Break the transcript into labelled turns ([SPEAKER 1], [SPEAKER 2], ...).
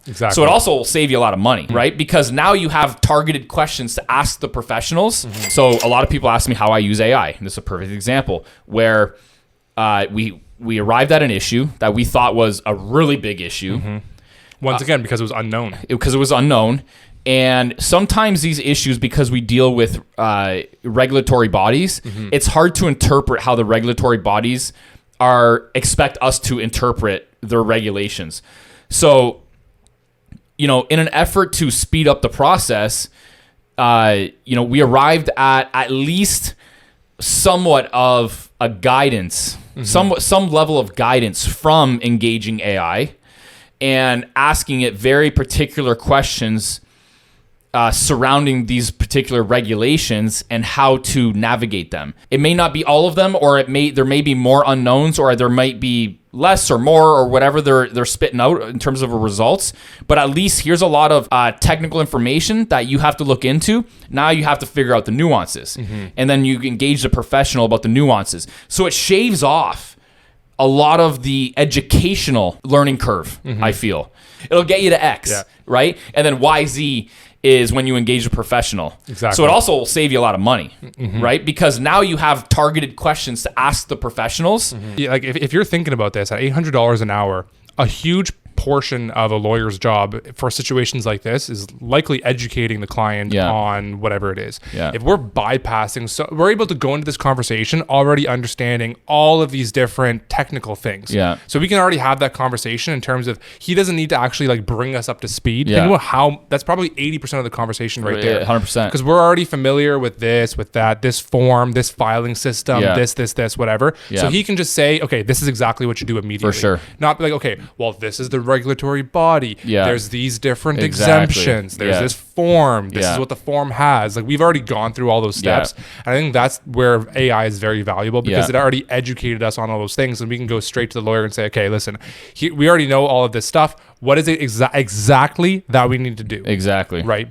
[SPEAKER 1] Exactly.
[SPEAKER 2] So it also will save you a lot of money, right? Because now you have targeted questions to ask the professionals. So a lot of people ask me how I use AI. And this is a perfect example where we arrived at an issue that we thought was a really big issue.
[SPEAKER 1] Once again, because it was unknown.
[SPEAKER 2] Because it was unknown. And sometimes these issues, because we deal with regulatory bodies, it's hard to interpret how the regulatory bodies expect us to interpret their regulations. So, in an effort to speed up the process, we arrived at least somewhat of a guidance, some level of guidance from engaging AI and asking it very particular questions surrounding these particular regulations and how to navigate them. It may not be all of them, or there may be more unknowns, or there might be less or more, or whatever they're spitting out in terms of results. But at least here's a lot of technical information that you have to look into. Now you have to figure out the nuances, and then you engage the professional about the nuances. So it shaves off a lot of the educational learning curve. I feel it'll get you to X, right? And then YZ is when you engage a professional.
[SPEAKER 1] Exactly.
[SPEAKER 2] So it also will save you a lot of money, right? Because now you have targeted questions to ask the professionals.
[SPEAKER 1] Yeah, like if you're thinking about this at $800 an hour, a huge portion of a lawyer's job for situations like this is likely educating the client on whatever it is. If we're bypassing, so we're able to go into this conversation already understanding all of these different technical things. So we can already have that conversation in terms of he doesn't need to actually like bring us up to speed. Think about how that's probably 80% of the conversation right there.
[SPEAKER 2] 100%.
[SPEAKER 1] Because we're already familiar with this, with that, this form, this filing system, this, whatever. So he can just say, okay, this is exactly what you do immediately.
[SPEAKER 2] For sure.
[SPEAKER 1] Not be like, okay, well, this is the regulatory body. There's these different exemptions. There's this form. This is what the form has. Like we've already gone through all those steps. And I think that's where AI is very valuable because it already educated us on all those things, and we can go straight to the lawyer and say, okay, listen, we already know all of this stuff. What is it exactly that we need to do?
[SPEAKER 2] Exactly.
[SPEAKER 1] Right.